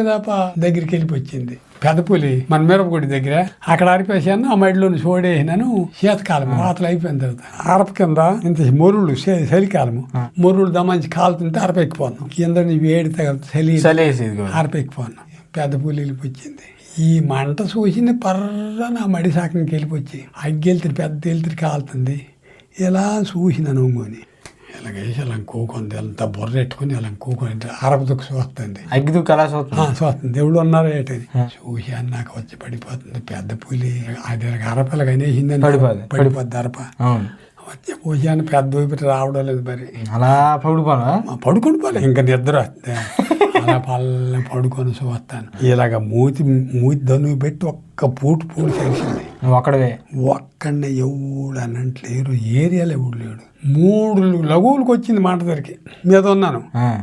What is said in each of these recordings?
దాప దగ్గరికి వెళ్ళిపోయింది పెద్దపులి మన మిరపగుడి దగ్గర. అక్కడ ఆరిపేసాను, ఆ మడిలోని సోడేసినాను. శీతకాలం వాతలు అయిపోయిన తర్వాత అరప కింద ఇంత మొరుళ్ళు చలికాలము మొరుళ్ళు దమంచి కాలుతుంటే అరపెక్కిపోను. కింద వేడి తగలు చలి అరపెక్కిపోను. పెద్ద పులి వెళ్ళిపోయింది. ఈ మంట చూసింది పర్ర నా మడి సాకనికి వెళ్ళిపోయి అగ్గి వెళ్తుంది, పెద్ద వెళ్తుంది కాలుతుంది. ఇలా చూసినాను అని ఇలాగేసి ఇలా కూకుంది, అంత బొర్రెట్టుకుని ఇలా కూకొని అరపదుకు చూస్తుంది. అగ్గిదుకు అలా చూస్తుంది. దేవుళ్ళు ఉన్నారు ఏంటని చూసి నాకు వచ్చి పడిపోతుంది. పెద్ద పులి అది అరపలకి అనేసిందని పడిపోద్ది అరప. వచ్చి పోసాను, పెద్ద ఊపిరి రావడం లేదు. మరి అలా పడుకొని పోలే, ఇంకా నిద్ర వస్తుంది. అలా పల్ల పడుకొని చూస్తాను. ఇలాగ మూతి దన్ను పెట్టి ఒక్క పూట చేసింది. ఒక్కడనే ఎవడు అన్నట్లేరు, ఏరియాలో ఎవడు లేడు. 3 లఘువులకు వచ్చింది మాట దగ్గరికి. మీద ఉన్నాను,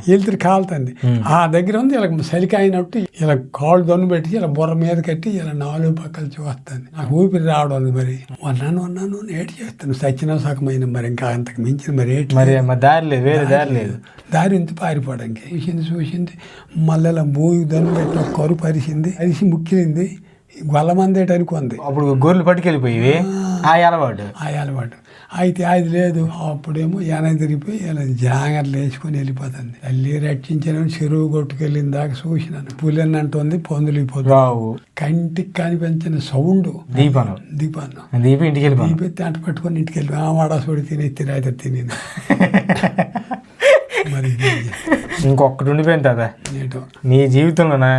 వెళ్తురు కాలుతుంది. ఆ దగ్గర ఉంది ఇలా చలికాయినట్టు ఇలా కాళ్ళు దన్ను పెట్టి ఇలా బుర్ర మీద కట్టి ఇలా 4 పక్కలు చూస్తాను. నాకు ఊపిరి రావడం మరి ఉన్నాను ఏటి చేస్తాను. సచ్చిన సగమైన మరి ఇంకా అంతకు మించింది మరి ఏంటి, దారి ఇంత పారిపోవడానికి చూసింది. మళ్ళీ ఇలా భూమి దన్ను పెట్టి ఒక కరు అరిసి ముక్కింది. గొల్లమందేటి అనుకుంది. అప్పుడు గొర్రెలు పట్టుకెళ్ళిపోయి ఆ అలవాటు అయితే అది లేదు. అప్పుడేమో తిరిగిపోయి ఇలా జాగ్రత్తలు వేసుకొని వెళ్ళిపోతుంది. తల్లి రక్షించిన చెరువు కొట్టుకెళ్ళిన దాకా చూసినాను. పులిని అంటుంది, పొందులు రావు. కంటికి కనిపించిన సౌండ్ దీపాన్ని దీపెత్తి అంట పట్టుకొని ఇంటికి వెళ్ళి వాడాసోడి తిని తిని మరి ఇంకొకటి ఉండిపోయింది కదా నీ జీవితంలోనా?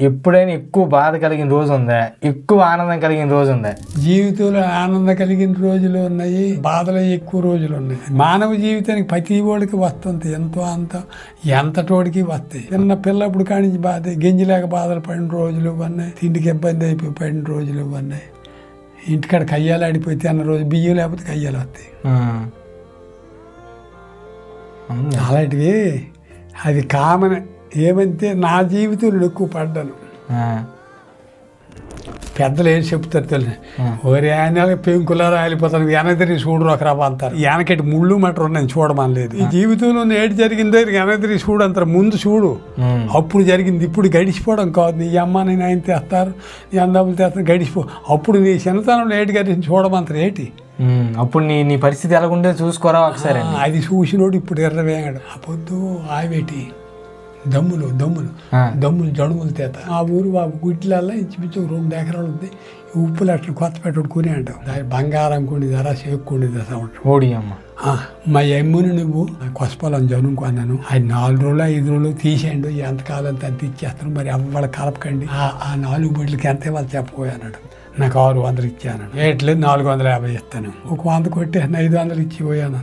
ఎప్పుడైనా ఎక్కువ బాధ కలిగిన రోజు ఉందా, ఎక్కువ ఆనందం కలిగిన రోజు ఉందా? జీవితంలో ఆనందం కలిగిన రోజులు ఉన్నాయి, బాధలు ఎక్కువ రోజులు ఉన్నాయి. మానవ జీవితానికి ప్రతి ఓడికి వస్తుంది ఎంతో అంత, ఎంతటోడికి వస్తాయి. చిన్న పిల్లప్పుడు కానించి బాధ, గింజలేక బాధలు పడిన రోజులు ఉన్నాయి, తిండికి ఇబ్బంది అయిపోయి పడిన రోజులు ఉన్నాయి. ఇంటికాడ కయ్యాలు ఆడిపోతే అన్న రోజు బియ్యం లేకపోతే కయ్యాలు వస్తాయి. అలాంటివి అది కామన్. ఏమంటే నా జీవితంలో ఎక్కువ పడ్డాను. పెద్దలు ఏం చెప్తారు తెలియదు, ఓరి ఆయన పెంకులారా వెళ్ళిపోతాను, వెనదిరి చూడరు ఒక రవ్వ అంటారు. వెనకటి ముళ్ళు మటర్ ఉన్నాయి, చూడమని లేదు. ఈ జీవితంలో ఏడు జరిగిందో వెనదిరి చూడు అంటారు. ముందు చూడు, అప్పుడు జరిగింది. ఇప్పుడు గడిచిపోవడం కాదు. నీ అమ్మ నేను ఆయన తెస్తారు, నీ అందములు తెస్తారు, గడిచిపో. అప్పుడు నీ చిన్నతనంలో ఏటి గడిచి చూడమంటారు. ఏంటి అప్పుడు నీ పరిస్థితి ఎలాగుండే చూసుకోరా ఒకసారి. అది చూసినోడు ఇప్పుడు ఎర్రవేగాడు. ఆ పొద్దు ఆవేటి దమ్ములు జడుములు తేత. ఆ ఊరు గుడ్లల్లో ఇంచుమించు 2 ఎకరాలు ఉంది. ఉప్పులు అట్లా కొత్త పెట్టుడు కొని అంటావు. దాని బంగారం కొని ధర సేక్కుండేది ఓడి అమ్మ. మా అమ్ముని నువ్వు కొసపాలని జనుకున్నాను. అది 4 రోజులు 5 రోజులు తీసేయండు, ఎంతకాలం అంత ఇచ్చేస్తాను. మరి అవ్వడ కలపకండి. ఆ 4 బొడ్లకి ఎంత వాళ్ళు చెప్పబోయాడు. నాకు 600 ఇచ్చాను. ఏట్లేదు 450 ఇస్తాను. ఒక 100 కొట్టి 500 ఇచ్చిపోయాను.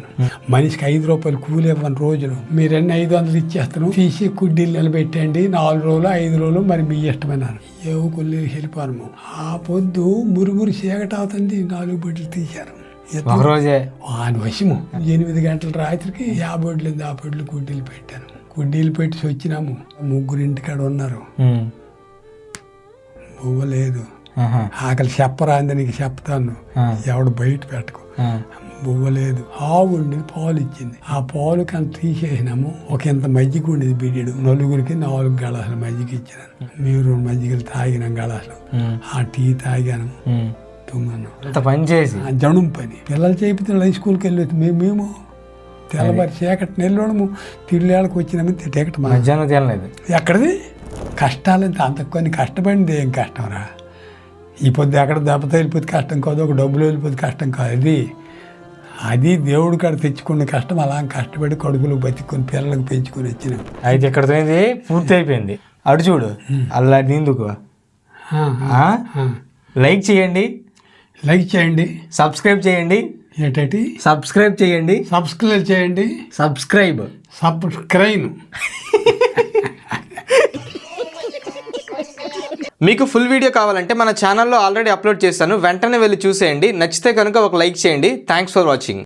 మనిషికి 5 రూపాయలు కూలి ఇవ్వని రోజులు. మీరన్నీ 500 ఇచ్చేస్తాను, తీసి కుడ్డీలు నిలబెట్టండి. 4 రోజులు 5 రోజులు మరి మీ ఇష్టమైనాను. ఏవో కొల్లి వెళ్ళిపోను. ఆ పొద్దు మురుగురు చీకట అవుతుంది. 4 బొడ్లు తీశారు. వశము 8 గంటల రాత్రికి 50 బొడ్లు 50 బొడ్లు కుడ్డీలు పెట్టాను. కుడ్డీలు పెట్టి వచ్చినాము. 3 ఇంటికాడ ఉన్నారు. బొవ్వలేదు. ఆకలి చెప్పరాంది, నీకు చెప్తాను, ఎవడు బయట పెట్టుకో. బొవ్వలేదు. ఆవు ఉండేది, పాలు ఇచ్చింది. ఆ పాలు కానీ తీసేసినాము. ఒక ఇంత మజ్జిగ ఉండేది బిడ్డడు. 4గురికి 4 గలాసులు మజ్జిగ ఇచ్చినాను. మేము 2 మజ్జిగలు తాగినాం గలాసులు. ఆ టీ తాగాను, తుమ్మను. పని చేసి జనుం పని. పిల్లలు చేపితే హై స్కూల్కి వెళ్ళొచ్చు. మేము తెల్లవారి చీకటి నెల్లోడము తిరులేళ్ళకి వచ్చినాము. టికెట్ మధ్యాహ్నం తినలేదు. ఎక్కడిది కష్టాలు అంత కొన్ని కష్టపడింది. ఏం కష్టం రా. ఈ పొద్దు ఎక్కడ దెబ్బతో వెళ్ళిపోతే కష్టం కాదు, ఒక డబ్బులు వెళ్ళిపోతే కష్టం కాదు. అది దేవుడు కాడ తెచ్చుకున్న కష్టం. అలా కష్టపడి కడుపులు బతికొని పిల్లలకు పెంచుకొని వచ్చినాం. అయితే ఇక్కడ పూర్తి అయిపోయింది. అటు చూడు అలా ఎందుకు. లైక్ చేయండి, సబ్స్క్రైబ్ చేయండి. ఏంటంటే సబ్స్క్రైబ్ చేయండి. మీకు ఫుల్ వీడియో కావాలంటే మన ఛానల్లో ఆల్రెడీ అప్లోడ్ చేస్తాను, వెంటనే వెళ్ళి చూసేయండి. నచ్చితే కనుక ఒక లైక్ చేయండి. Thanks for watching.